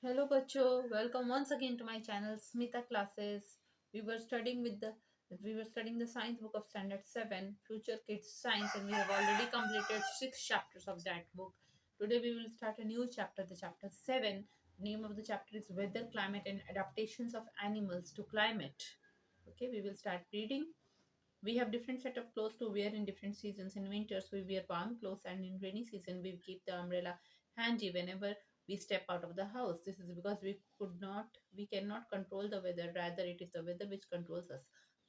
Hello बच्चों, welcome once again to my channel Smita Classes. We were studying the science book of standard 7 Future Kids Science, and we have already completed 6 chapters of that book. Today we will start a new chapter, the chapter 7. The name of the chapter is Weather, Climate and Adaptations of Animals to Climate. Okay, we will start reading. We have different set of clothes to wear in different seasons. In winters, we wear warm clothes, and in rainy season, we keep the umbrella handy whenever we step out of the house. This is because we cannot control the weather. Rather, it is the weather which controls us.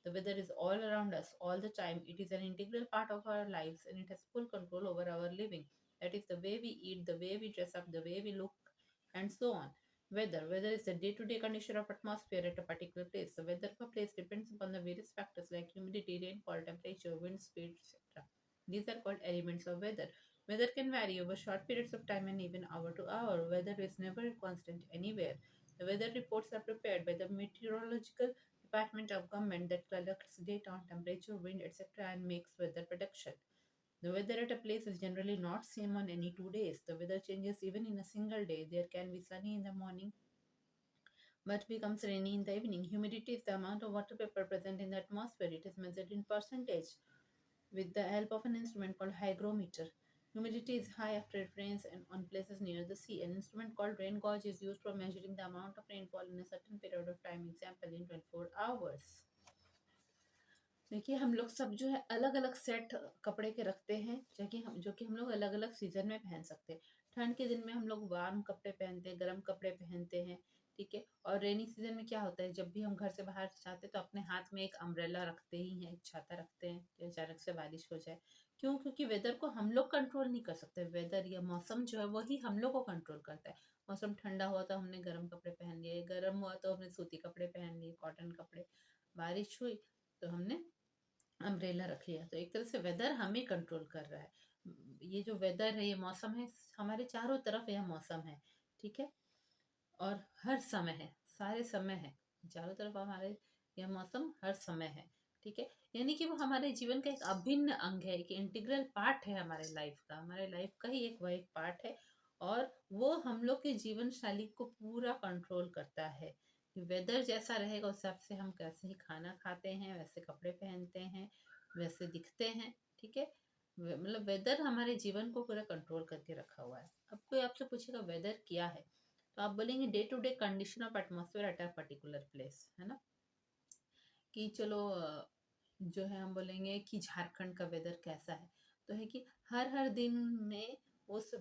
The weather is all around us all the time. It is an integral part of our lives, and it has full control over our living. That is the way we eat, the way we dress up, the way we look, and so on. Weather is the day-to-day condition of atmosphere at a particular place. The weather of a place depends upon the various factors like humidity, rainfall, temperature, wind speed, etc. These are called elements of weather. Weather can vary over short periods of time and even hour to hour. Weather is never constant anywhere. The weather reports are prepared by the meteorological department of government that collects data on temperature, wind, etc. and makes weather prediction. The weather at a place is generally not same on any 2 days. The weather changes even in a single day. There can be sunny in the morning but becomes rainy in the evening. Humidity is the amount of water vapor present in the atmosphere. It is measured in percentage with the help of an instrument called hygrometer. Humidity is high after it rains and on places near the sea. An instrument called rain gauge is used for measuring the amount of rainfall in a certain period of time, example in 24 hours. देखिए हम लोग सब जो है अलग अलग set कपड़े के रखते हैं जो कि हम लोग अलग अलग सीजन में पहन सकते हैं। ठंड के दिन में हम लोग वार्म कपड़े पहनते हैं, गर्म कपड़े पहनते हैं, ठीक है। और रेनी सीजन में क्या होता है, जब भी हम घर से बाहर जाते हैं तो अपने हाथ में एक अम्ब्रेला रखते ही हैं, एक छाता रखते हैं कि अचानक से बारिश हो जाए। क्यों? क्योंकि वेदर को हम लोग कंट्रोल नहीं कर सकते। वेदर या मौसम जो है वही हम लोग को कंट्रोल करता है। मौसम ठंडा हुआ तो हमने गर्म कपड़े पहन लिए, गर्म हुआ तो हमने सूती कपड़े पहन लिए, कॉटन कपड़े। बारिश हुई तो हमने अम्ब्रेला रख लिया। तो एक तरह से वेदर हमें कंट्रोल कर रहा है। ये जो वेदर है, ये मौसम है, हमारे चारों तरफ यह मौसम है, ठीक है। और हर समय है, सारे समय है, चारों तरफ हमारे यह मौसम हर समय है, ठीक है। यानी कि वो हमारे जीवन का एक अभिन्न अंग है, एक इंटीग्रल पार्ट है हमारे लाइफ का। हमारे लाइफ का ही वह एक पार्ट है और वो हम लोग के जीवन शैली को पूरा कंट्रोल करता है। वेदर जैसा रहेगा उस हिसाब से हम कैसे ही खाना खाते हैं, वैसे कपड़े पहनते हैं, वैसे दिखते हैं, ठीक है। मतलब वेदर हमारे जीवन को पूरा कंट्रोल करके रखा हुआ है। अब कोई आपसे पूछेगा वेदर क्या है, तो आप बोलेंगे day to day condition of atmosphere at a particular place, है ना। कि चलो जो है हम बोलेंगे कि झारखंड का वेदर कैसा है, तो है कि हर हर दिन में उस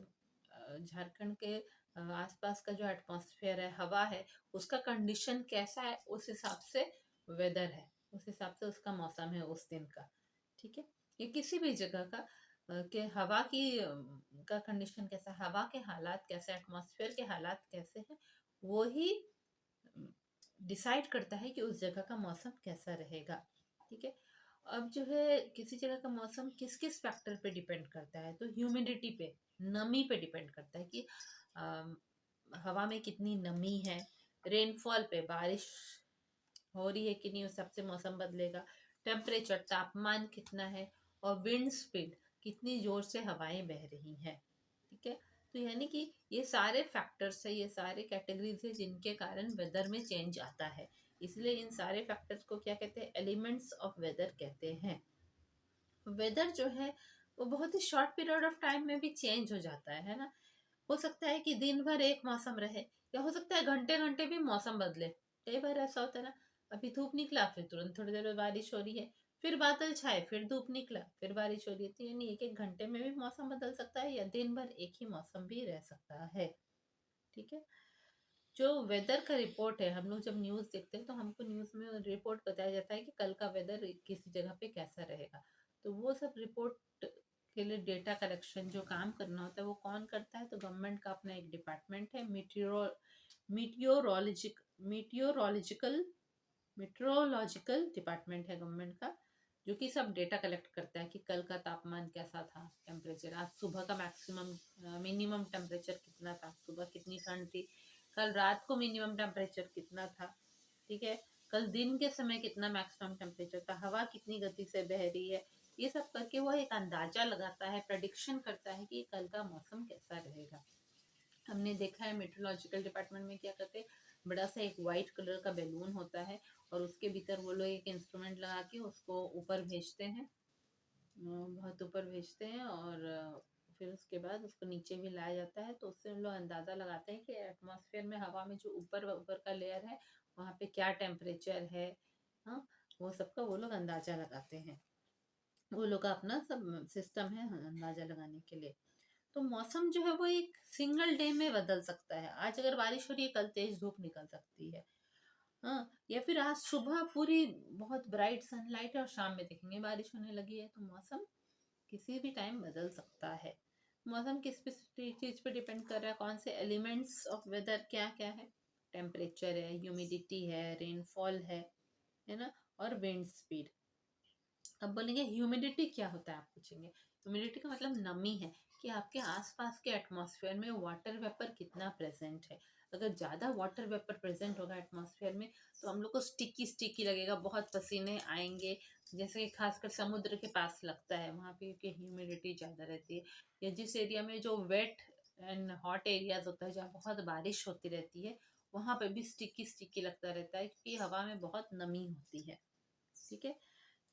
झारखंड के आसपास का जो एटमॉस्फेयर है, हवा है, उसका कंडीशन कैसा है, उस हिसाब से वेदर है, उस हिसाब से उसका मौसम है उस दिन का, ठीक है। ये किसी भी जगह का के हवा की का कंडीशन कैसा, हवा के हालात कैसे, एटमॉस्फेयर के हालात कैसे हैं, वो ही डिसाइड करता है कि उस जगह का मौसम कैसा रहेगा, ठीक है। अब जो है किसी जगह का मौसम किस किस फैक्टर पे डिपेंड करता है, तो ह्यूमिडिटी पे, नमी पे डिपेंड करता है कि अम, हवा में कितनी नमी है। रेनफॉल पे, बारिश हो रही है कि नहीं, उस हिसाब से मौसम बदलेगा। टेम्परेचर, तापमान कितना है। और विंड स्पीड, कितनी जोर से हवाएं बह रही हैं, ठीक है। तो यानी कि ये सारे फैक्टर्स है, ये सारे कैटेगरीज है जिनके कारण वेदर में चेंज आता है। इसलिए इन सारे फैक्टर्स को क्या कहते हैं, एलिमेंट्स ऑफ वेदर कहते हैं। वेदर जो है वो बहुत ही शॉर्ट पीरियड ऑफ टाइम में भी चेंज हो जाता है ना। हो सकता है कि दिन भर एक मौसम रहे, या हो सकता है घंटे घंटे भी मौसम बदले। कई बार ऐसा होता है ना, अभी धूप निकला, फिर तुरंत थोड़ी देर में बारिश हो रही है, फिर बादल छाए, फिर धूप निकला, फिर बारिश हो रही है। तो यानी एक एक घंटे में भी मौसम बदल सकता है, या दिन भर एक ही मौसम भी रह सकता है, ठीक है। जो वेदर का रिपोर्ट है, हम लोग जब न्यूज़ देखते हैं तो हमको न्यूज़ में रिपोर्ट बताया जाता है कि कल का वेदर किसी जगह पे कैसा रहेगा। तो वो सब रिपोर्ट के लिए डेटा कलेक्शन जो काम करना होता है वो कौन करता है, तो गवर्नमेंट का अपना एक डिपार्टमेंट है, मीटियोरोलॉजिक मीटियोरोलॉजिकल मेट्रोलॉजिकल डिपार्टमेंट है गवर्नमेंट का, जो कि सब डेटा कलेक्ट करता है कि कल का तापमान कैसा था, टेम्परेचर, आज सुबह का मैक्सिमम मिनिमम टेम्परेचर कितना था, सुबह कितनी ठंड थी, कल रात को मिनिमम टेम्परेचर कितना था, ठीक है। कल दिन के समय कितना मैक्सिमम टेम्परेचर था, हवा कितनी गति से बह रही है। ये सब करके वो एक अंदाजा लगाता है, प्रडिक्शन करता है कि कल का मौसम कैसा रहेगा। हमने देखा है मेट्रोलॉजिकल डिपार्टमेंट में क्या करते हैं, बड़ा सा एक वाइट कलर का बैलून होता है और उसके भीतर वो लोग एक इंस्ट्रूमेंट लगा के उसको ऊपर भेजते हैं, बहुत ऊपर भेजते हैं, और फिर उसके बाद उसको नीचे भी लाया जाता है। तो उससे हम लोग अंदाज़ा लगाते हैं कि एटमॉस्फेयर में हवा में जो ऊपर ऊपर का लेयर है वहाँ पे क्या टेम्परेचर है। हाँ, वो सबका वो लोग अंदाज़ा लगाते हैं। वो लोग का अपना सब सिस्टम है अंदाज़ा लगाने के लिए। तो मौसम जो है वो एक सिंगल डे में बदल सकता है। आज अगर बारिश हो रही है, कल तेज धूप निकल सकती है। हाँ, या फिर आज सुबह पूरी बहुत ब्राइट सनलाइट है और शाम में देखेंगे बारिश होने लगी है। तो मौसम किसी भी टाइम बदल सकता है। मौसम किस चीज पे डिपेंड कर रहा है, कौन से एलिमेंट्स ऑफ वेदर क्या क्या है। टेम्परेचर है, ह्यूमिडिटी है, रेनफॉल है ना, और विंड स्पीड। अब बोलेंगे ह्यूमिडिटी क्या होता है, आप पूछेंगे। ह्यूमिडिटी का मतलब नमी है, कि आपके आसपास के एटमॉस्फेयर में वाटर वेपर कितना प्रेजेंट है। अगर ज़्यादा वाटर वेपर प्रेजेंट होगा एटमॉस्फेयर में तो हम लोग को स्टिकी स्टिकी लगेगा, बहुत पसीने आएंगे। जैसे कि खासकर समुद्र के पास लगता है वहाँ पे, क्योंकि ह्यूमिडिटी ज़्यादा रहती है। या जिस एरिया में जो वेट एंड हॉट एरियाज होता है, जहाँ बहुत बारिश होती रहती है, वहाँ पे भी स्टिकी स्टिकी लगता रहता है, क्योंकि हवा में बहुत नमी होती है। ठीक है।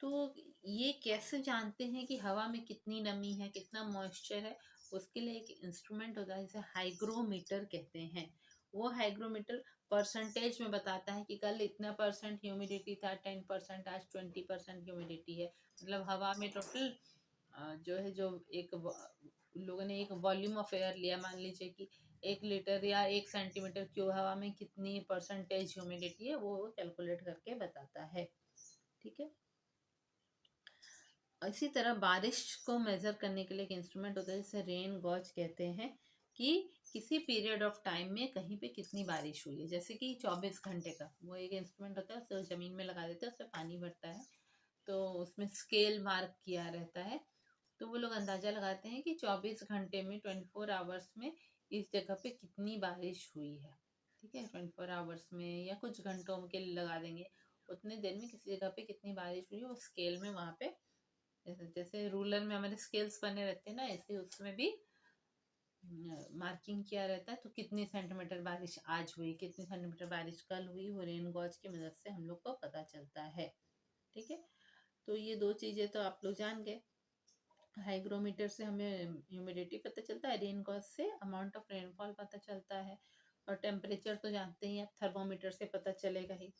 तो ये कैसे जानते हैं कि हवा में कितनी नमी है, कितना मॉइस्चर है। उसके लिए एक इंस्ट्रूमेंट होता है जिसे हाइग्रोमीटर कहते हैं। वो हाइग्रोमीटर परसेंटेज में बताता है कि कल इतना परसेंट ह्यूमिडिटी था, 10%, आज 20% ह्यूमिडिटी है। मतलब हवा में टोटल जो है, जो एक लोगों ने एक वॉल्यूम ऑफ एयर लिया, मान लीजिए कि 1 लीटर या 1 सेंटीमीटर क्यूब हवा में कितनी परसेंटेज ह्यूमिडिटी है, वो कैलकुलेट करके बताता है। ठीक है। इसी तरह बारिश को मेजर करने के लिए एक इंस्ट्रूमेंट होता है जिसे रेन गॉज कहते हैं, कि किसी पीरियड ऑफ टाइम में कहीं पे कितनी बारिश हुई है। जैसे कि 24 घंटे का वो एक इंस्ट्रूमेंट होता है, उसे ज़मीन में लगा देते हैं, उसमें पानी भरता है, तो उसमें स्केल मार्क किया रहता है। तो वो लोग अंदाज़ा लगाते हैं कि 24 घंटे में, 24 आवर्स में इस जगह पे कितनी बारिश हुई है। ठीक है, 24 आवर्स में या कुछ घंटों के लिए लगा देंगे, उतने देर में किसी जगह पे कितनी बारिश हुई है वो स्केल में वहाँ पे, जैसे जैसे रूलर में हमारे स्केल्स बने रहते हैं ना, ऐसे उसमें भी मार्किंग किया रहता है। तो कितनी सेंटीमीटर बारिश आज हुई, कितनी सेंटीमीटर बारिश कल हुई, वो रेन गॉज की मदद से हम लोग को पता चलता है। ठीक है। तो ये दो चीज़ें तो आप लोग जान गए। हाइग्रोमीटर से हमें ह्यूमिडिटी पता चलता है, रेन गॉज से अमाउंट ऑफ रेनफॉल पता चलता है, और टेम्परेचर तो जानते ही आप, थर्मोमीटर से पता चलेगा ही।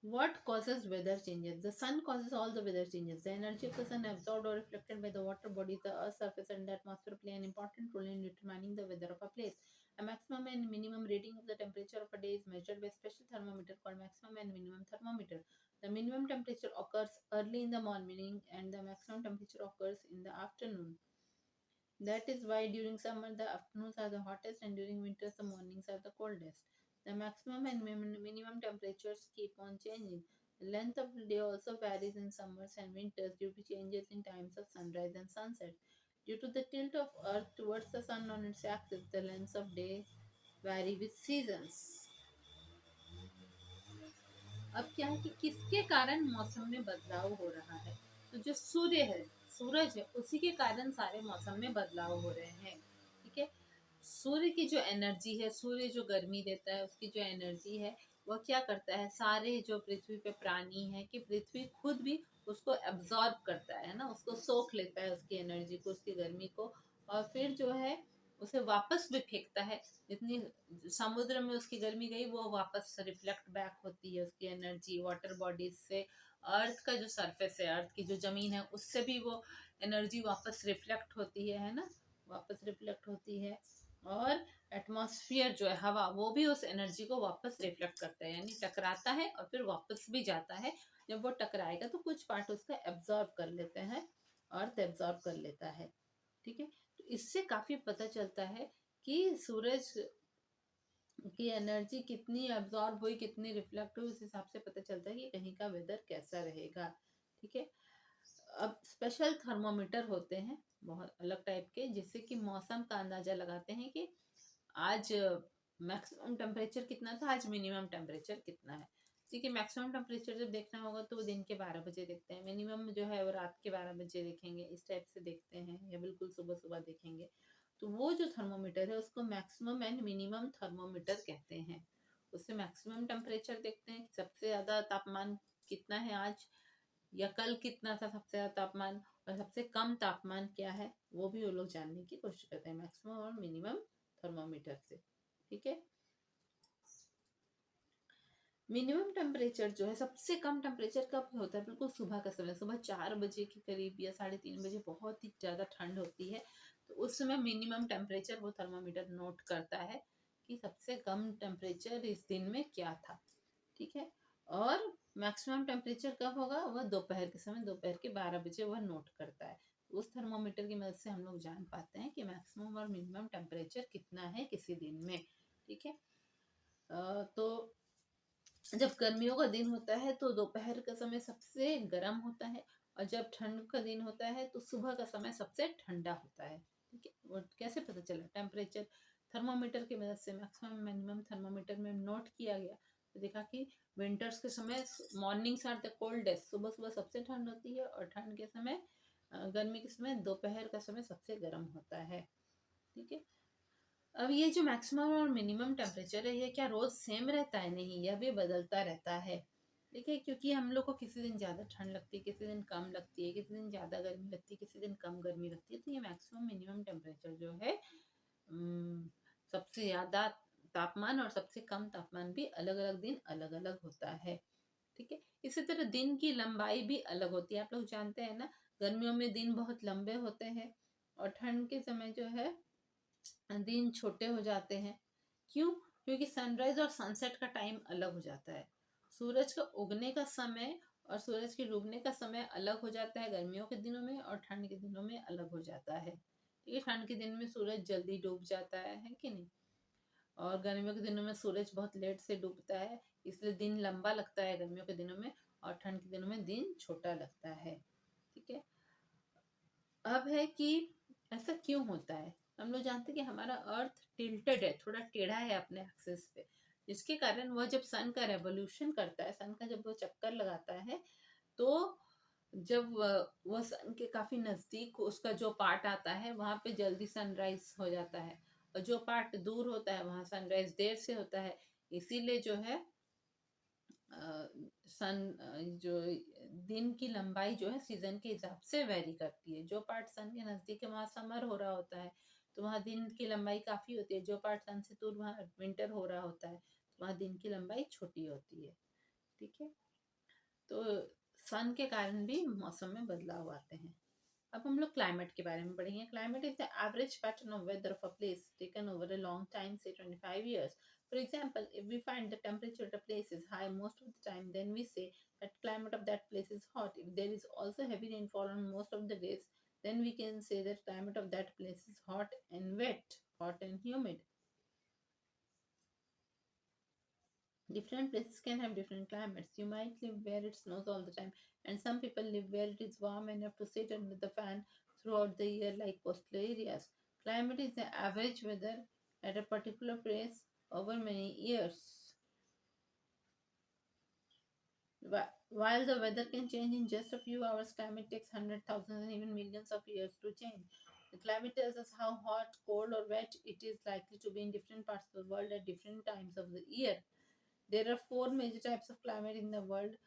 What causes weather changes? The sun causes all the weather changes. The energy of the sun absorbed or reflected by the water bodies, the earth's surface and the atmosphere play an important role in determining the weather of a place. A maximum and minimum reading of the temperature of a day is measured by a special thermometer called maximum and minimum thermometer. The minimum temperature occurs early in the morning and the maximum temperature occurs in the afternoon. That is why during summer the afternoons are the hottest and during winters the mornings are the coldest. The maximum and minimum temperatures keep on changing. The length of the day also varies in summers and winters due to changes in times of sunrise and sunset. Due to the tilt of Earth towards the sun on its axis, the lengths of day vary with seasons. अब क्या है कि किसके कारण मौसम में बदलाव हो रहा है, तो जो सूर्य है, सूरज है, उसी के कारण सारे मौसम में बदलाव हो रहे हैं। ठीक है। सूर्य की जो एनर्जी है, सूर्य जो गर्मी देता है, उसकी जो एनर्जी है, वह क्या करता है, सारे जो पृथ्वी पे प्राणी है, कि पृथ्वी खुद भी उसको एब्जॉर्ब करता है ना, उसको सोख लेता है, उसकी एनर्जी को, उसकी गर्मी को, और फिर जो है उसे वापस भी फेंकता है। जितनी समुद्र में उसकी गर्मी गई, वो वापस रिफ्लेक्ट बैक होती है उसकी एनर्जी वाटर बॉडीज से। अर्थ का जो सरफेस है, अर्थ की जो जमीन है, उससे भी वो एनर्जी वापस रिफ्लेक्ट होती है ना, वापस रिफ्लेक्ट होती है। और एटमॉस्फेयर जो है, हवा, वो भी उस एनर्जी को वापस रिफ्लेक्ट करता है, यानी टकराता है और फिर वापस भी जाता है। जब वो टकराएगा तो कुछ पार्ट उसका एब्जॉर्ब कर लेते हैं, अर्थ एब्जॉर्ब कर लेता है। ठीक है। तो इससे काफी पता चलता है कि सूरज की एनर्जी कितनी एब्जॉर्ब हुई, कितनी रिफ्लेक्ट हुई, उस हिसाब से पता चलता है कि कहीं का वेदर कैसा रहेगा। ठीक है। अब स्पेशल थर्मोमीटर होते हैं बहुत अलग टाइप के, जिससे कि मौसम का अंदाजा लगाते हैं कि आज मैक्सिमम टेम्परेचर कितना था, आज मिनिमम टेम्परेचर कितना है। ठीक है। मैक्सिमम टेम्परेचर जब देखना होगा तो वो दिन के 12 बजे देखते हैं, मिनिमम जो है वो रात के 12 बजे देखेंगे, इस टाइप से देखते हैं, या बिल्कुल सुबह सुबह देखेंगे। तो वो जो थर्मोमीटर है उसको मैक्सिमम एंड मिनिमम थर्मोमीटर कहते हैं। उससे मैक्सिमम टेम्परेचर देखते हैं, सबसे ज़्यादा तापमान कितना है आज, या कल कितना था सबसे ज़्यादा तापमान, और सबसे कम तापमान क्या है, वो भी वो लोग जानने की कोशिश करते हैं मैक्सिमम और मिनिमम थर्मोमीटर से। ठीक है। मिनिमम टेम्परेचर जो है, सबसे कम टेम्परेचर कब होता है, बिल्कुल सुबह का समय, सुबह 4 बजे के करीब या 3:30 बजे बहुत ही ज़्यादा ठंड होती है, तो उस समय मिनिमम टेम्परेचर वो थर्मामीटर नोट करता है कि सबसे कम टेम्परेचर इस दिन में क्या था। ठीक है। और मैक्सिमम टेम्परेचर कब होगा, वह दोपहर के समय, दोपहर के 12 बजे वह नोट करता है। उस थर्मोमीटर की मदद से हम लोग जान पाते हैं कि मैक्सिमम और मिनिमम टेम्परेचर कितना है किसी दिन में। ठीक है। तो जब गर्मियों का दिन होता है तो दोपहर का समय सबसे गर्म होता है, और जब ठंड का दिन होता है तो सुबह का समय सबसे ठंडा होता है। ठीक है। वो कैसे पता चला, टेम्परेचर थर्मोमीटर की मदद से मैक्सिमम मिनिमम थर्मोमीटर में नोट किया गया, तो देखा कि विंटर्स के समय मॉर्निंग्स आर द कोल्डेस्ट, सुबह सुबह सबसे ठंड होती है, और ठंड के समय गर्मी के समय दोपहर का समय सबसे गर्म होता है। ठीक है। अब ये जो मैक्सिमम और मिनिमम टेम्परेचर है, ये क्या रोज सेम रहता है, नहीं, यह भी बदलता रहता है। देखिए, क्योंकि हम लोग को किसी दिन ज़्यादा ठंड लगती है, किसी दिन कम लगती है, किसी दिन ज़्यादा गर्मी लगती है, किसी दिन कम गर्मी लगती है, तो ये मैक्सिमम मिनिमम टेम्परेचर जो है, सबसे ज़्यादा तापमान और सबसे कम तापमान भी अलग अलग दिन अलग अलग होता है। ठीक है। इसी तरह दिन की लंबाई भी अलग होती है, आप लोग जानते हैं ना, गर्मियों में दिन बहुत लंबे होते हैं, और ठंड के समय जो है दिन छोटे हो जाते हैं। क्यों? क्योंकि सनराइज और सनसेट का टाइम अलग हो जाता है। सूरज का उगने का समय और सूरज के डूबने का समय अलग हो जाता है गर्मियों के दिनों में, और ठंड के दिनों में अलग हो जाता है। ठीक है। ठंड के दिन में सूरज जल्दी डूब जाता है कि नहीं, और गर्मियों के दिनों में सूरज बहुत लेट से डूबता है, इसलिए दिन लंबा लगता है गर्मियों के दिनों में, और ठंड के दिनों में दिन छोटा लगता है। ठीक है। अब है कि ऐसा क्यों होता है। हम लोग जानते हैं कि हमारा अर्थ टिल्टेड है, थोड़ा टेढ़ा है अपने एक्सिस पे, जिसके कारण वह जब सन का रेवोल्यूशन करता है, सन का जब वो चक्कर लगाता है, तो जब वह सन के काफी नजदीक उसका जो पार्ट आता है, वहां पे जल्दी सनराइज हो जाता है, और जो पार्ट दूर होता है वहां सनराइज देर से होता है। इसीलिए जो है सन जो दिन की लंबाई जो है सीजन के हिसाब से वेरी करती है। जो पार्ट सन के नजदीक है वहाँ समर हो रहा होता है, तो वहाँ दिन की लंबाई काफी होती है। जो पार्ट सन से दूर वहाँ विंटर हो रहा होता है, तो वहाँ दिन की लंबाई छोटी होती है। ठीक है। तो सन के कारण भी मौसम में बदलाव आते हैं। अब हम लोग क्लाइमेट के बारे में पढ़ेंगे। Climate is the average pattern of weather of a place taken over a long time, say 25 years. For example, if we find the temperature of a place is high most of the time, then we say that climate of that place is hot. If there is also heavy rainfall on most of the days, then we can say that climate of that place is hot and wet, hot and humid. Different places can have different climates. You might live where it snows all the time, and some people live where it is warm enough to sit under the fan throughout the year, like coastal areas. Climate is the average weather at a particular place over many years. While the weather can change in just a few hours, climate takes hundreds, thousands, and even millions of years to change. The climate tells us how hot, cold, or wet it is likely to be in different parts of the world at different times of the year. There are four major types of climate in the world: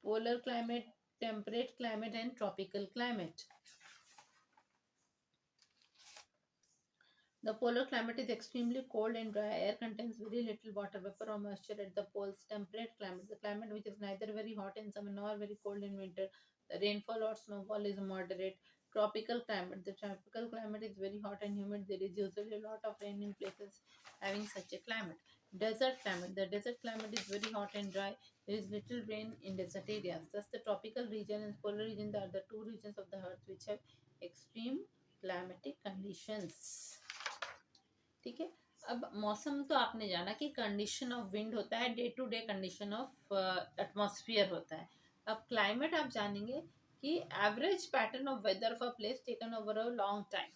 polar climate, temperate climate, and tropical climate. The polar climate is extremely cold and dry. Air contains very little water vapor or moisture at the poles. Temperate climate, the climate which is neither very hot in summer nor very cold in winter. The rainfall or snowfall is moderate. Tropical climate, the tropical climate is very hot and humid. There is usually a lot of rain in places having such a climate. Desert climate, the desert climate is very hot and dry. There is little rain in desert areas. Thus, the tropical region and polar region are the two regions of the earth which have extreme climatic conditions. ठीक है। अब मौसम तो आपने जाना कि condition of wind होता है, day to day condition of atmosphere होता है। अब क्लाइमेट आप जानेंगे कि average pattern of weather of a place taken over a long time,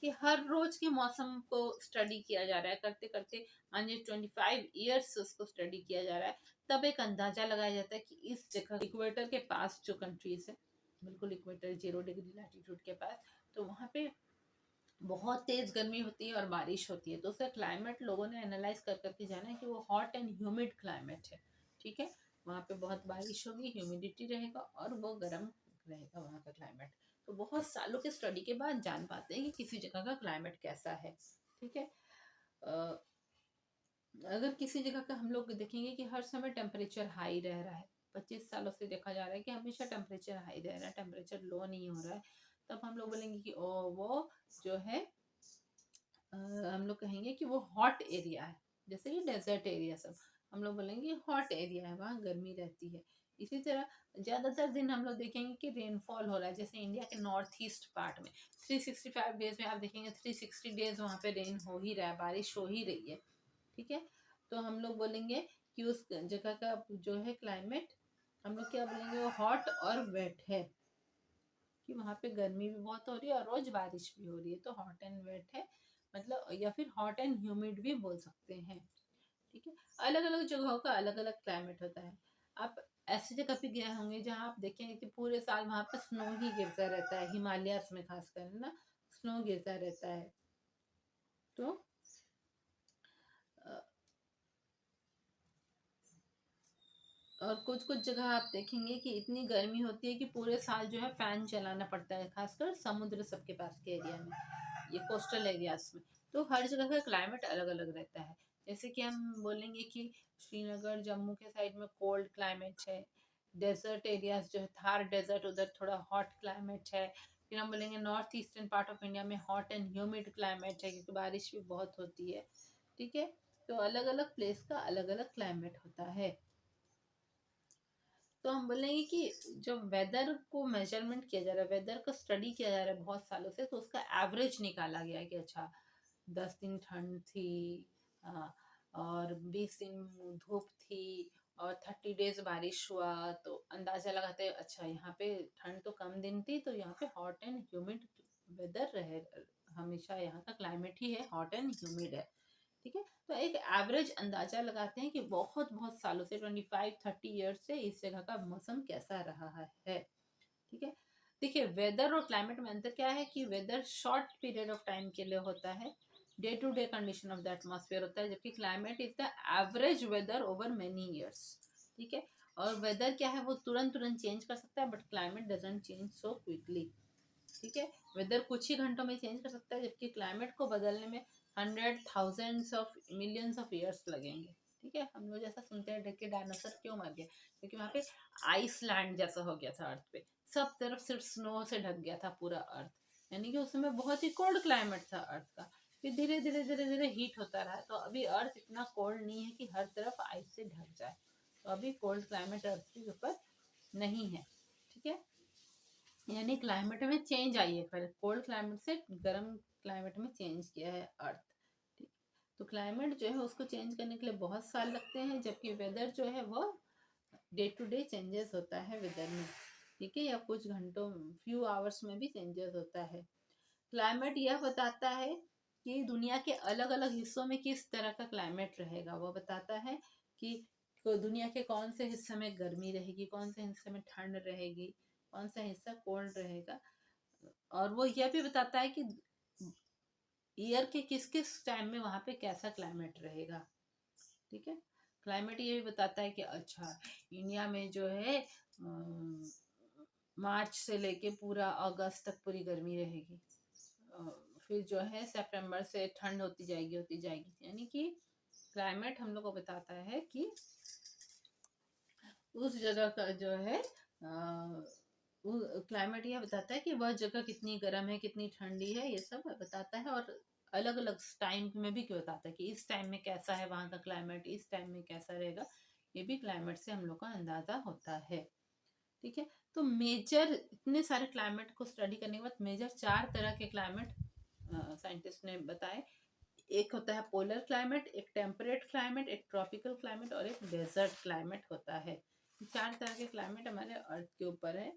कि हर रोज के मौसम को स्टडी किया जा रहा है, करते करते मान लीजिए 25 ईयर्स उसको स्टडी किया जा रहा है, तब एक अंदाजा लगाया जाता है कि इस जगह इक्वेटर के पास जो कंट्रीज है, बिल्कुल इक्वेटर 0 डिग्री लैटिट्यूड के पास, तो वहाँ पे बहुत तेज गर्मी होती है और बारिश होती है, तो उसका क्लाइमेट लोगों ने एनालाइज कर करके जाना है कि वो हॉट एंड ह्यूमिड क्लाइमेट है। ठीक है, वहाँ पे बहुत बारिश होगी, ह्यूमिडिटी रहेगा और वो गर्म रहेगा वहाँ का क्लाइमेट। तो बहुत सालों के स्टडी के बाद जान पाते हैं कि किसी जगह का क्लाइमेट कैसा है। ठीक है, अगर किसी जगह का हम लोग देखेंगे कि हर समय टेम्परेचर हाई रह रहा है, 25 सालों से देखा जा रहा है कि हमेशा टेम्परेचर हाई रह रहा है, टेम्परेचर लो नहीं हो रहा है, तब हम लोग बोलेंगे कि ओ वो जो है हम लोग कहेंगे कि वो हॉट एरिया है। जैसे कि डेजर्ट एरिया सब हम लोग बोलेंगे हॉट एरिया है, वहाँ गर्मी रहती है। इसी तरह ज़्यादातर दिन हम लोग देखेंगे कि रेनफॉल हो रहा है, जैसे इंडिया के नॉर्थ ईस्ट पार्ट में 365 डेज में आप देखेंगे 360 डेज वहाँ पे रेन हो ही रहा है, बारिश हो ही रही है। ठीक है, तो हम लोग बोलेंगे कि उस जगह का जो है क्लाइमेट हम लोग क्या बोलेंगे, वो हॉट और वेट है, कि वहाँ पे गर्मी भी बहुत हो रही है और रोज बारिश भी हो रही है, तो हॉट एंड वेट है, मतलब, या फिर हॉट एंड ह्यूमिड भी बोल सकते हैं। ठीक है, अलग अलग जगहों का अलग अलग क्लाइमेट होता है। आप ऐसी जगह पे गए होंगे जहाँ आप देखेंगे कि पूरे साल वहाँ पर स्नो ही गिरता रहता है, हिमालयास में खासकर ना स्नो गिरता रहता है। तो अ, और कुछ कुछ जगह आप देखेंगे कि इतनी गर्मी होती है कि पूरे साल जो है फैन चलाना पड़ता है, खासकर समुद्र सबके पास के एरिया में, ये कोस्टल एरियाज में। तो हर जगह का क्लाइमेट अलग अलग रहता है। जैसे कि हम बोलेंगे कि श्रीनगर जम्मू के साइड में कोल्ड क्लाइमेट है, डेजर्ट एरियाज जो है थार डेजर्ट उधर थोड़ा हॉट क्लाइमेट है। फिर हम बोलेंगे north eastern part of India में हॉट एंड ह्यूमिड क्लाइमेट है, क्योंकि बारिश भी बहुत होती है। ठीक है, तो अलग अलग प्लेस का अलग अलग क्लाइमेट होता है। तो हम बोलेंगे कि जो वेदर को मेजरमेंट किया जा रहा है, वेदर का स्टडी किया जा रहा है बहुत सालों से, तो उसका एवरेज निकाला गया है कि अच्छा 10 दिन ठंड थी, आ, और 20 दिन धूप थी और 30 डेज बारिश हुआ, तो अंदाजा लगाते हैं अच्छा यहाँ पे ठंड तो कम दिन थी, तो यहाँ पे हॉट एंड ह्यूमिड वेदर रहे, हमेशा यहाँ का क्लाइमेट ही है हॉट एंड ह्यूमिड है। ठीक है, तो एक एवरेज अंदाजा लगाते हैं कि बहुत बहुत सालों से 25-30 ईयर्स से इस जगह का मौसम कैसा रहा है। ठीक है, देखिए वेदर और क्लाइमेट में अंतर क्या है कि weather short period of time के लिए होता है, day to day condition of the atmosphere होता है, जबकि climate is the average weather over many years. ठीक है, और वेदर क्या है वो तुरंत तुरंत चेंज कर सकता है, but climate doesn't change so quickly. ठीक है, वेदर कुछ ही घंटों में चेंज कर सकता है, जबकि क्लाइमेट को बदलने में 100 thousands of millions of years लगेंगे। ठीक है, हम लोग जैसा सुनते हैं कि डायनासोर क्यों मर गया, क्योंकि वहाँ पे आइसलैंड जैसा हो गया था अर्थ पे, सब तरफ सिर्फ स्नो से ढक गया था पूरा अर्थ, यानी कि उस समय बहुत ही कोल्ड क्लाइमेट था अर्थ का। फिर धीरे धीरे धीरे धीरे हीट होता रहा, तो अभी अर्थ इतना कोल्ड नहीं है कि हर तरफ आइस से ढक जाए, तो अभी कोल्ड क्लाइमेट अर्थ के ऊपर नहीं है। ठीक है, यानी क्लाइमेट में चेंज आई है, पहले कोल्ड क्लाइमेट से गर्म क्लाइमेट में चेंज किया है अर्थ। ठीक, तो क्लाइमेट जो है उसको चेंज करने के लिए बहुत साल लगते हैं, जबकि वेदर जो है वो डे टू डे चेंजेस होता है वेदर में। ठीक है, या कुछ घंटों फ्यू आवर्स में भी चेंजेस होता है। क्लाइमेट यह बताता है कि दुनिया के अलग अलग हिस्सों में किस तरह का क्लाइमेट रहेगा, वो बताता है कि दुनिया के कौन से हिस्से में गर्मी रहेगी, कौन से हिस्से में ठंड रहेगी, कौन सा हिस्सा कोल्ड रहेगा। और वो यह भी बताता है कि ईयर के किस किस टाइम में वहाँ पे कैसा क्लाइमेट रहेगा। ठीक है, क्लाइमेट ये भी बताता है कि अच्छा इंडिया में जो है मार्च से लेके पूरा अगस्त तक पूरी गर्मी रहेगी, फिर जो है सितंबर से ठंड होती जाएगी, यानी कि क्लाइमेट हम लोग को बताता है कि उस जगह का जो है क्लाइमेट यह बताता है कि वह जगह कितनी गर्म है कितनी ठंडी है, ये सब बताता है। और अलग अलग टाइम में भी क्यों बताता है कि इस टाइम में कैसा है वहाँ का क्लाइमेट, इस टाइम में कैसा रहेगा, ये भी क्लाइमेट से हम लोग का अंदाजा होता है। ठीक है, तो मेजर इतने सारे क्लाइमेट को स्टडी करने के बाद मेजर 4 तरह के क्लाइमेट साइंटिस्ट ने बताए। एक होता है पोलर क्लाइमेट, एक टेम्परेट क्लाइमेट, एक ट्रॉपिकल क्लाइमेट और एक डेजर्ट क्लाइमेट होता है। 4 तरह के क्लाइमेट हमारे अर्थ के ऊपर है।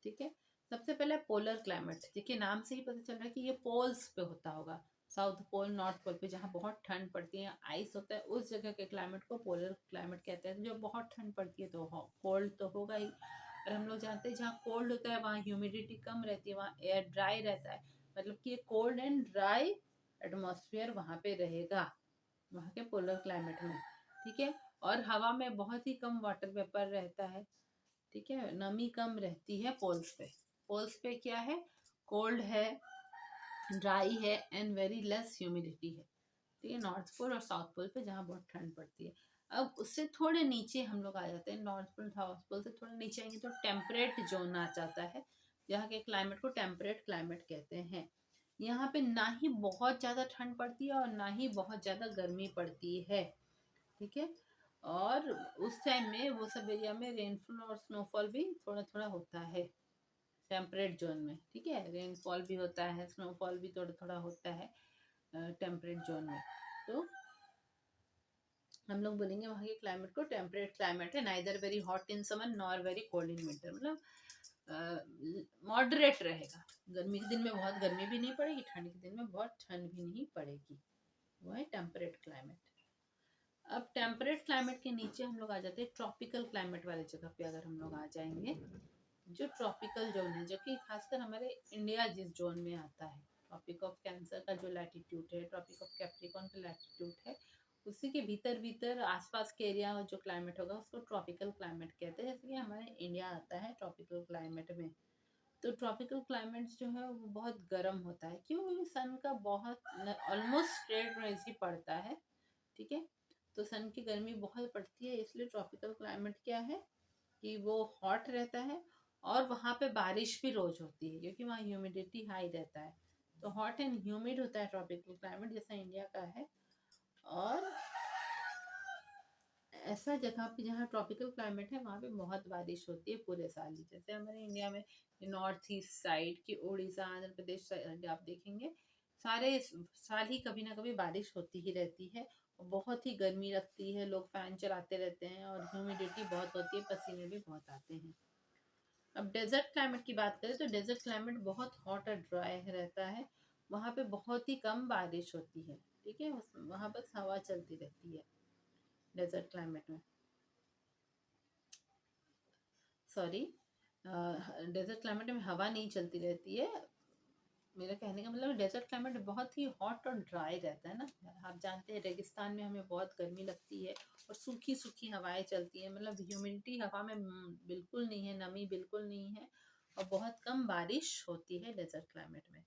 ठीक है, सबसे पहले पोलर क्लाइमेट, देखिए नाम से ही पता चल रहा है कि ये पोल्स पे होता होगा, साउथ पोल नॉर्थ पोल पे जहाँ बहुत ठंड पड़ती है, आइस होता है, उस जगह के क्लाइमेट को पोलर क्लाइमेट कहते हैं। जो बहुत ठंड पड़ती है तो कोल्ड तो होगा ही, और हम लोग जानते हैं जहाँ कोल्ड होता है वहाँ ह्यूमिडिटी कम रहती है, वहाँ एयर ड्राई रहता है, मतलब कि कोल्ड एंड ड्राई एटमॉस्फेयर वहाँ पे रहेगा, वहाँ के पोलर क्लाइमेट में। ठीक है, और हवा में बहुत ही कम वाटर वेपर रहता है। ठीक है, नमी कम रहती है पोल्स पे। पोल्स पे क्या है, कोल्ड है, ड्राई है एंड वेरी लेस ह्यूमिडिटी है। ठीक है, नॉर्थ पोल और साउथ पोल पे जहाँ बहुत ठंड पड़ती है। अब उससे थोड़े नीचे हम लोग आ जाते हैं, नॉर्थ पोल साउथ पोल से थोड़े नीचे आएंगे तो टेम्परेट जोन आ जाता है, जहाँ के क्लाइमेट को टेम्परेट क्लाइमेट कहते हैं। यहाँ पे ना ही बहुत ज़्यादा ठंड पड़ती है और ना ही बहुत ज़्यादा गर्मी पड़ती है। ठीक है, और उस टाइम में वो सब एरिया में रेनफॉल और स्नोफॉल भी थोड़ा थोड़ा होता है टेम्परेट जोन में। ठीक है, रेनफॉल भी होता है, स्नोफॉल भी थोड़ा थोड़ा होता है टेम्परेट जोन में। तो हम लोग बोलेंगे वहाँ के क्लाइमेट को टेम्परेट क्लाइमेट है, neither very hot in summer nor very cold in winter, मतलब मॉडरेट रहेगा। गर्मी के दिन में बहुत गर्मी भी नहीं पड़ेगी, ठंड के दिन में बहुत ठंड भी नहीं पड़ेगी, वो है टेम्परेट क्लाइमेट। अब टेम्परेट क्लाइमेट के नीचे हम लोग आ जाते हैं ट्रॉपिकल क्लाइमेट वाली जगह पे। अगर हम लोग आ जाएंगे, जो ट्रॉपिकल जोन है, जो कि खासकर हमारे इंडिया जिस जोन में आता है, ट्रॉपिक ऑफ कैंसर का जो लैटिट्यूड है, ट्रॉपिक ऑफ कैप्रिकॉन का लैटिट्यूड है, उसी के भीतर भीतर आसपास के एरिया जो क्लाइमेट होगा उसको ट्रॉपिकल क्लाइमेट कहते हैं। जैसे कि हमारे इंडिया आता है ट्रॉपिकल क्लाइमेट में। तो ट्रॉपिकल क्लाइमेट जो है वो बहुत गर्म होता है, क्यों, सन का बहुत ऑलमोस्ट स्ट्रेट रेज ही पड़ता है। ठीक है, तो सन की गर्मी बहुत पड़ती है, इसलिए ट्रॉपिकल क्लाइमेट क्या है कि वो हॉट रहता है और वहाँ पे बारिश भी रोज होती है, क्योंकि वहाँ ह्यूमिडिटी हाई रहता है। तो हॉट एंड ह्यूमिड होता है ट्रॉपिकल क्लाइमेट, जैसा इंडिया का है। और ऐसा जगह पे जहाँ ट्रॉपिकल क्लाइमेट है वहाँ पे बहुत बारिश होती है पूरे साल ही। जैसे हमारे इंडिया में नॉर्थ ईस्ट साइड की उड़ीसा आंध्र प्रदेश साइड आप देखेंगे, सारे साल ही कभी ना कभी बारिश होती ही रहती है। और बहुत ही गर्मी लगती है, लोग फैन चलाते रहते हैं और ह्यूमिडिटी बहुत होती है, पसीने भी बहुत आते हैं। अब डेजर्ट क्लाइमेट की बात करें तो डेजर्ट क्लाइमेट बहुत हॉट और ड्राई रहता है, वहाँ पे बहुत ही कम बारिश होती है। ठीक है, वहाँ बस हवा चलती रहती है डेजर्ट क्लाइमेट में। सॉरी, डेजर्ट क्लाइमेट में हवा नहीं चलती रहती है। मेरा कहने का मतलब डेजर्ट क्लाइमेट बहुत ही हॉट और ड्राई रहता है ना। आप जानते हैं रेगिस्तान में हमें बहुत गर्मी लगती है और सूखी सूखी हवाएं चलती हैं, मतलब ह्यूमिडिटी हवा में बिल्कुल नहीं है, नमी बिल्कुल नहीं है, और बहुत कम बारिश होती है डेजर्ट क्लाइमेट में।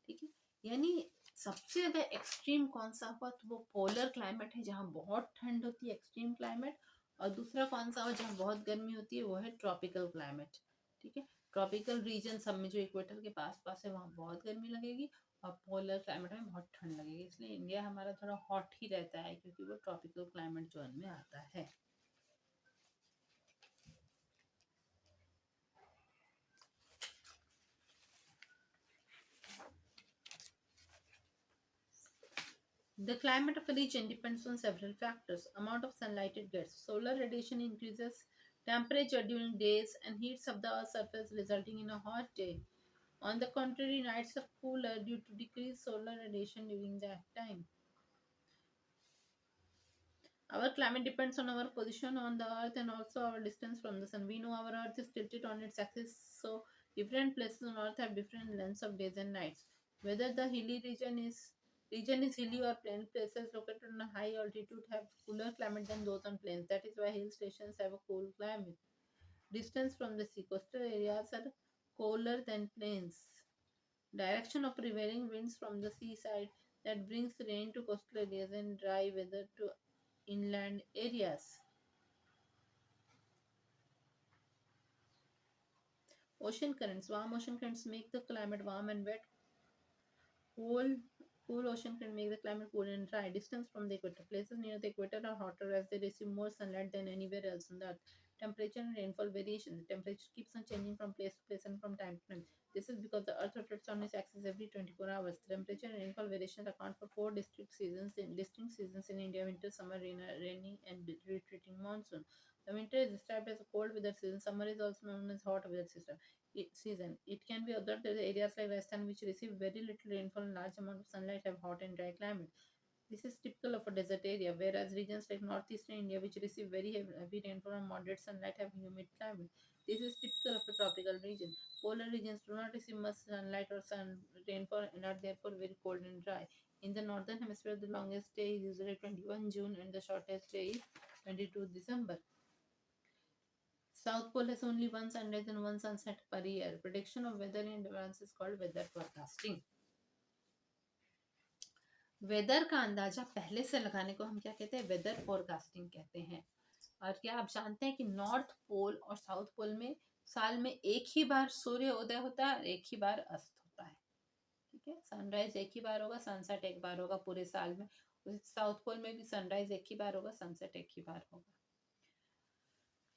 ठीक है, यानी सबसे ज़्यादा एक्सट्रीम कौन सा हुआ, तो वो पोलर क्लाइमेट है जहाँ बहुत ठंड होती है, एक्सट्रीम क्लाइमेट। और दूसरा कौन सा हुआ जहाँ बहुत गर्मी होती है, वो है ट्रॉपिकल क्लाइमेट। ठीक है, ट्रॉपिकल रीजन सब में जो इक्वेटर के पास पास है वहाँ बहुत गर्मी लगेगी, और पोलर क्लाइमेट में बहुत ठंड लगेगी। इसलिए इंडिया हमारा थोड़ा हॉट ही रहता है, क्योंकि वो ट्रॉपिकल क्लाइमेट जोन में आता है। The climate of a region depends on several factors. Amount of sunlight it gets. Solar radiation increases temperature during days and heats up the Earth's surface, resulting in a hot day. On the contrary, nights are cooler due to decreased solar radiation during that time. Our climate depends on our position on the earth and also our distance from the sun. We know our earth is tilted on its axis, so different places on earth have different lengths of days and nights. Whether the hilly region is hilly or plain, places located on a high altitude have cooler climate than those on plains. That is why hill stations have a cool climate. Distance from the sea, coastal areas are colder than plains. Direction of prevailing winds from the seaside that brings rain to coastal areas and dry weather to inland areas. Ocean currents. Warm ocean currents make the climate warm and wet. Cool, cool ocean can make the climate cool and dry. Distance from the equator. Places near the equator are hotter as they receive more sunlight than anywhere else on the earth. Temperature and rainfall variation. The temperature keeps on changing from place to place and from time to time. This is because the earth rotates on its axis every 24 hours. The temperature and rainfall variations account for four distinct seasons in India: winter, summer, rainy, and retreating monsoon. The winter is described as a cold weather season. Summer is also known as hot weather season. It can be observed that the areas like Rajasthan, which receive very little rainfall and large amount of sunlight, have hot and dry climate. This is typical of a desert area, whereas regions like northeastern India, which receive very heavy rainfall and moderate sunlight, have humid climate. This is typical of a tropical region. Polar regions do not receive much sunlight or sun rainfall and are therefore very cold and dry. In the northern hemisphere, the longest day is usually 21 June and the shortest day is 22 December. South Pole has only one sunrise and one sunset per year. Prediction of weather in advance is called weather forecasting. Weather का अंदाजा पहले से लगाने को हम क्या कहते हैं? वेदर फोरकास्टिंग कहते हैं। और क्या आप जानते हैं कि नॉर्थ पोल और साउथ पोल में साल में एक ही बार सूर्य उदय होता है और एक ही बार अस्त होता है। ठीक है, सनराइज एक ही बार होगा, सनसेट एक बार होगा पूरे साल में। साउथ पोल में भी सनराइज एक ही बार होगा, सनसेट एक ही बार होगा।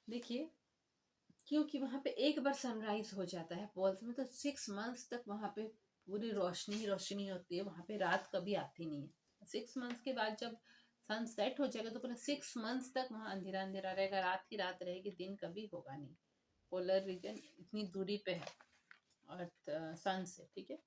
देखिए, क्योंकि वहां पे एक बार सनराइज हो जाता है पोल्स में, तो 6 मंथ्स तक वहां पे पूरी रोशनी ही रोशनी होती है, वहां पे रात कभी आती नहीं है। 6 मंथ्स के बाद जब सन सेट हो जाएगा तो पूरा 6 मंथ्स तक वहां अंधेरा अंधेरा रहेगा, रात ही रात रहेगी, दिन कभी होगा नहीं। पोलर रीजन इतनी दूरी पे है अर्थ सन से। ठीक है,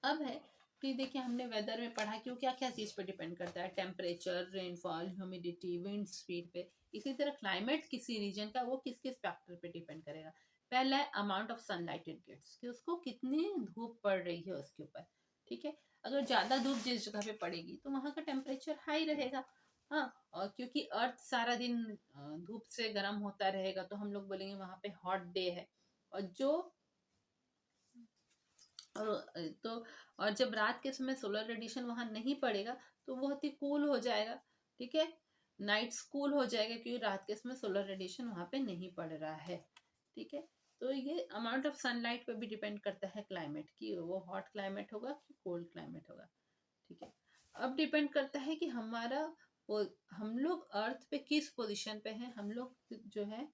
अब है कि देखिए हमने वेदर में पढ़ा कि वो क्या क्या चीज़ पे डिपेंड करता है, temperature, rainfall, humidity, wind speed पे। इसी तरह क्लाइमेट किसी रीजन का वो किस किस फैक्टर पे डिपेंड करेगा। पहला है amount of sunlight it gets, कि उसको कितनी धूप पड़ रही है उसके ऊपर। ठीक है, अगर ज़्यादा धूप जिस जगह पे पड़ेगी तो वहाँ का टेम्परेचर हाई रहेगा। हाँ, और क्योंकि अर्थ सारा दिन धूप से गर्म होता रहेगा तो हम लोग बोलेंगे वहाँ पे हॉट डे है। और जो तो और जब रात के समय सोलर रेडिएशन वहां नहीं पड़ेगा तो बहुत ही कूल हो जाएगा। ठीक है, नाइट्स कूल हो जाएगा क्योंकि रात के समय सोलर रेडिएशन वहां पे नहीं पड़ रहा है। ठीक है, तो ये अमाउंट ऑफ सनलाइट पे भी डिपेंड करता है क्लाइमेट की, वो हॉट क्लाइमेट होगा कि कोल्ड क्लाइमेट होगा। ठीक है, अब डिपेंड करता है कि हमारा हम लोग अर्थ पे किस पोजीशन पे हैं, हम लोग जो है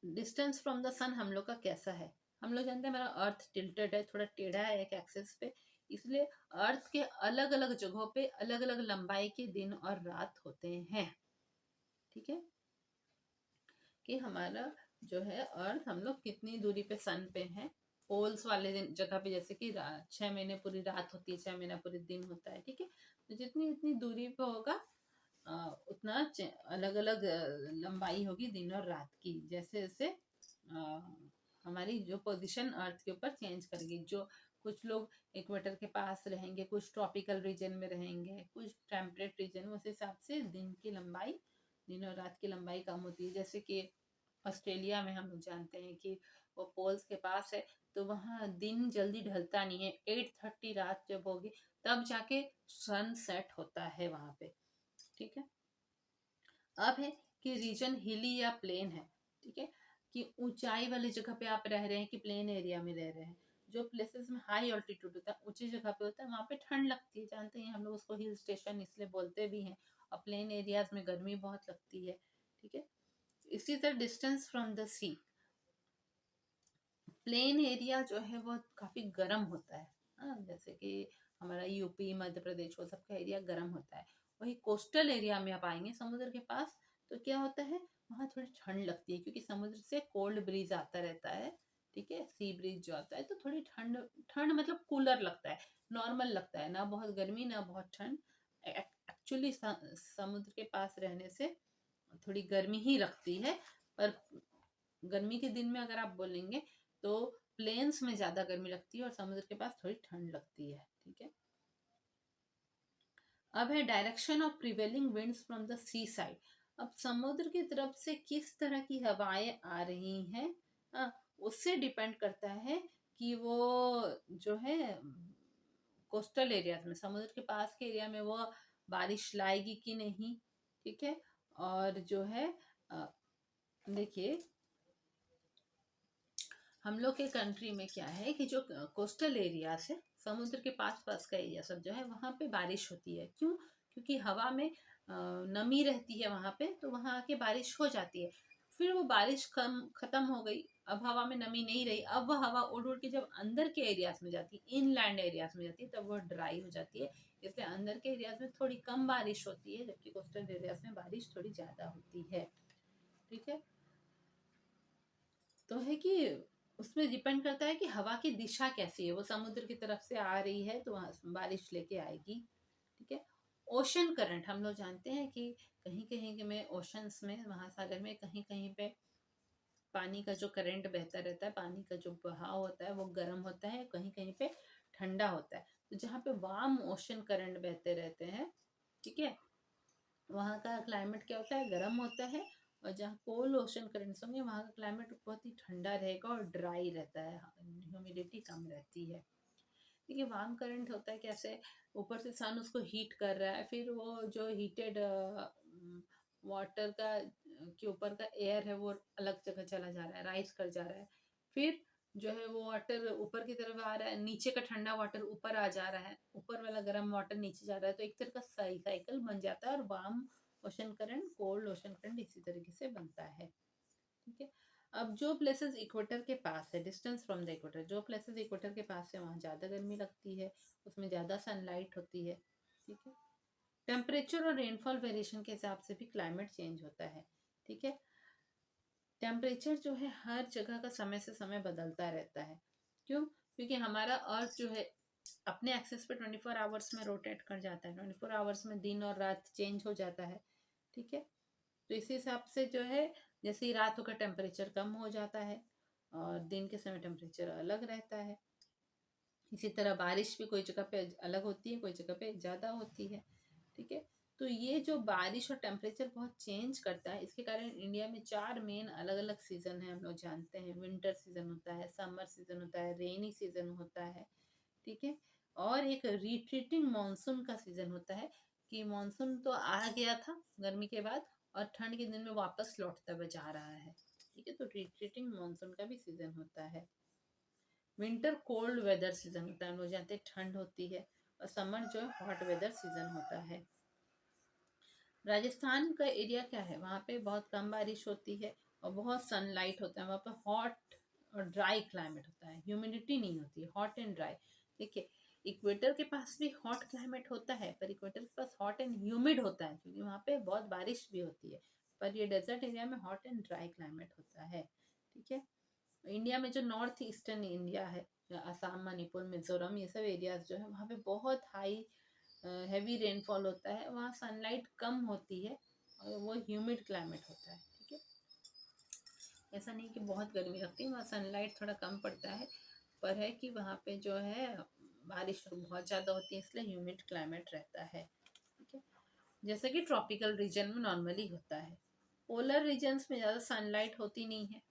डिस्टेंस फ्रॉम द सन हम लोग का कैसा है। हम लोग जानते हैं हमारा अर्थ टिल्टेड है, थोड़ा टेढ़ा है एक एक्सिस पे, इसलिए अर्थ के अलग अलग जगहों पे अलग अलग लंबाई के दिन और रात होते हैं। ठीक है, कि हमारा जो है अर्थ हम लोग कितनी दूरी पे सन पे हैं। पोल्स वाले जगह पे जैसे कि 6 महीने पूरी रात होती है, 6 महीना पूरी दिन होता है। ठीक है, तो जितनी इतनी दूरी पे होगा उतना अलग अलग लंबाई होगी दिन और रात की, जैसे जैसे हमारी जो पोजीशन अर्थ के ऊपर चेंज करेगी। जो कुछ लोग इक्वेटर के पास रहेंगे, कुछ ट्रॉपिकल रीजन में रहेंगे, कुछ टेम्परेट रीजन में, उस हिसाब से दिन की लंबाई, दिन और रात की लंबाई कम होती है। जैसे कि ऑस्ट्रेलिया में हम लोग जानते हैं कि वो पोल्स के पास है तो वहाँ दिन जल्दी ढलता नहीं है, 8:30 रात जब होगी तब जाके सन सेट होता है वहाँ पे। ठीक है, अब है कि रीजन हिली या प्लेन है। ठीक है, कि ऊंचाई वाली जगह पे आप रह रहे हैं कि प्लेन एरिया में रह रहे हैं। जो प्लेसेस में हाई ऑल्टीट्यूड होता है, ऊंची जगह पे होता है, वहाँ पे ठंड लगती है, जानते हैं हम लोग उसको हिल स्टेशन इसलिए बोलते भी हैं। और प्लेन एरियाज में गर्मी बहुत लगती है। ठीक है, इसी तरह distance from the sea, plain area जो है वो काफी गर्म होता है। हाँ, जैसे कि हमारा यूपी, मध्य प्रदेश, वो सबका एरिया गर्म होता है। वही कोस्टल एरिया में आप आएंगे समुद्र के पास तो क्या होता है, वहाँ थोड़ी ठंड लगती है क्योंकि समुद्र से कोल्ड ब्रीज आता रहता है। ठीक है, सी ब्रीज जो आता है तो थोड़ी ठंड, ठंड मतलब कूलर लगता है, नॉर्मल लगता है, ना बहुत गर्मी ना बहुत ठंड। एक्चुअली समुद्र के पास रहने से थोड़ी गर्मी ही लगती है, पर गर्मी के दिन में अगर आप बोलेंगे तो प्लेन्स में ज्यादा गर्मी लगती है और समुद्र के पास थोड़ी ठंड लगती है। ठीक है, अब है direction of prevailing winds from the sea side. अब समुद्र की तरफ से किस तरह की हवाएं आ रही हैं, उससे डिपेंड करता है कि वो जो है कोस्टल एरियाज में, समुद्र के पास के एरिया में वो बारिश लाएगी कि नहीं। ठीक है, और जो है देखिए हम लोग के कंट्री में क्या है कि जो कोस्टल एरियाज है, समुद्र के पास पास का एरिया सब जो है वहाँ पे बारिश होती है। क्यों? क्योंकि हवा में नमी रहती है वहाँ पे, तो वहाँ आके बारिश हो जाती है। फिर वो बारिश कम खत्म हो गई, अब हवा में नमी नहीं रही, अब वह हवा उड़ उड़ के जब अंदर के एरियाज में जाती है, इनलैंड एरियाज में जाती है, तब वो ड्राई हो जाती है। इसलिए अंदर के एरियाज में थोड़ी कम बारिश होती है, जबकि कोस्टल एरियाज में बारिश थोड़ी ज्यादा होती है। ठीक है, तो है कि उसमें डिपेंड करता है कि हवा की दिशा कैसी है, वो समुद्र की तरफ से आ रही है तो वहां बारिश लेके आएगी। ठीक है। ओशन करंट हम लोग जानते हैं कि कहीं कहीं में ओशंस में, महासागर में कहीं कहीं पे पानी का जो करंट बहता रहता है, पानी का जो बहाव होता है वो गर्म होता है, कहीं कहीं पे ठंडा होता है। तो जहाँ पे वार्म ओशन करंट बहते रहते हैं, ठीक है, वहाँ का क्लाइमेट क्या होता है, गर्म होता है। और जहाँ कोल्ड ओशन करंट्स होंगे वहाँ का क्लाइमेट बहुत ही ठंडा रहेगा और ड्राई रहता है, ह्यूमिडिटी कम रहती है। देखिए वार्म करंट होता है कैसे, ऊपर से सन उसको हीट कर रहा है, फिर वो जो हीटेड वाटर का के ऊपर का एयर है वो अलग जगह चला जा रहा है, राइज कर जा रहा है। फिर जो है वो वाटर ऊपर की तरफ आ रहा है, नीचे का ठंडा वाटर ऊपर आ जा रहा है, ऊपर वाला गर्म वाटर नीचे जा रहा है। तो एक तरह का सही साइकिल बन जाता है और warm ocean current, cold ocean current इसी तरीके से बनता है। ठीक है। अब जो प्लेसेस इक्वेटर के पास है, डिस्टेंस फ्रॉम द इक्वेटर, जो प्लेसेस इक्वेटर के पास है वहाँ ज़्यादा गर्मी लगती है, उसमें ज़्यादा सनलाइट होती है। ठीक है। टेम्परेचर और रेनफॉल वेरिएशन के हिसाब से भी क्लाइमेट चेंज होता है। ठीक है। टेम्परेचर जो है हर जगह का समय से समय बदलता रहता है। क्यों? क्योंकि हमारा अर्थ जो है अपने एक्सेस पे 24 आवर्स में रोटेट कर जाता है, 24 आवर्स में दिन और रात चेंज हो जाता है। ठीक है। तो इसी हिसाब से जो है, जैसे ही रात होकर टेम्परेचर कम हो जाता है और दिन के समय टेम्परेचर अलग रहता है। इसी तरह बारिश भी कोई जगह पे अलग होती है, कोई जगह पे ज़्यादा होती है। ठीक है। तो ये जो बारिश और टेम्परेचर बहुत चेंज करता है, इसके कारण इंडिया में 4 मेन अलग अलग सीजन है, हम लोग जानते हैं। विंटर सीजन होता है, समर सीजन होता है, रेनी सीजन होता है। ठीक है। और एक रिट्रीटिंग मानसून का सीजन होता है कि मानसून तो आ गया था गर्मी के बाद और ठंड के दिन में वापस लौटता हुआ जा रहा है। ठीक है। तो रिट्रीटिंग मानसून का भी सीजन होता है। विंटर कोल्ड वेदर सीजन होता है, हम लोग जानते हैं ठंड होती है। और समर जो है हॉट वेदर सीजन होता है। राजस्थान का एरिया क्या है, वहाँ पे बहुत कम बारिश होती है और बहुत सनलाइट होता है। वहाँ पे हॉट और ड्राई क्लाइमेट होता है, ह्यूमिडिटी नहीं होती है, हॉट एंड ड्राई। देखिए इक्वेटर के पास भी हॉट क्लाइमेट होता है, पर इक्वेटर के पास हॉट एंड ह्यूमिड होता है क्योंकि वहाँ पे बहुत बारिश भी होती है। पर ये डेजर्ट एरिया में हॉट एंड ड्राई क्लाइमेट होता है। ठीक है। इंडिया में जो नॉर्थ ईस्टर्न इंडिया है, असम, मणिपुर, मिजोरम, ये सब एरियाज जो है वहाँ पे बहुत हाई हैवी रेनफॉल होता है, वहाँ सनलाइट कम होती है और वो ह्यूमिड क्लाइमेट होता है। ठीक है। ऐसा नहीं कि बहुत गर्मी लगती है, वहाँ सनलाइट थोड़ा कम पड़ता है, पर है कि वहाँ पे जो है बारिश बहुत ज़्यादा होती है, इसलिए ह्यूमिड क्लाइमेट रहता है। ठीक है। जैसे कि ट्रॉपिकल रीजन में नॉर्मली होता है। पोलर रीजन्स में ज़्यादा सनलाइट होती नहीं है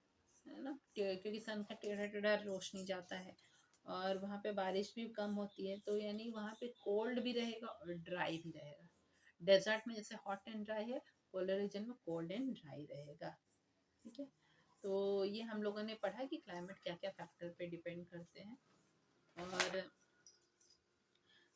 ना, क्योंकि सन का टेढ़ा टेढ़ा रोशनी जाता है और वहाँ पे बारिश भी कम होती है, तो यानी वहाँ पे कोल्ड भी रहेगा और ड्राई भी रहेगा। डेजर्ट में जैसे हॉट एंड ड्राई है, पोलर रीजन में कोल्ड एंड ड्राई रहेगा। ठीक है। तो ये हम लोगों ने पढ़ा कि क्लाइमेट क्या क्या फैक्टर पे डिपेंड करते हैं। और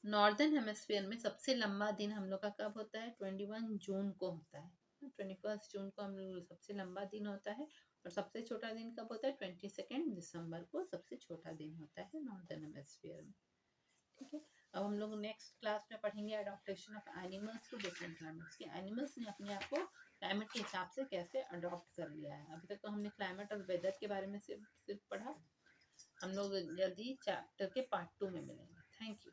नॉर्दर्न हेमिस्फीयर में सबसे लंबा दिन हम लोग का कब होता है, 21 जून को होता है। 21 जून को हम लोग सबसे लंबा दिन होता है। और सबसे छोटा दिन कब होता है, 22 दिसंबर को सबसे छोटा दिन होता है नॉर्दर्न हेमिस्फीयर में। ठीक है। अब हम लोग नेक्स्ट क्लास में पढ़ेंगे adaptation of animals to different climates, कि एनिमल्स ने अपने आप को क्लाइमेट के हिसाब से कैसे अडॉप्ट कर लिया है। अभी तक तो हमने क्लाइमेट और वेदर के बारे में सिर्फ पढ़ा। हम लोग जल्दी चैप्टर के पार्ट 2 में मिलेंगे। Thank you.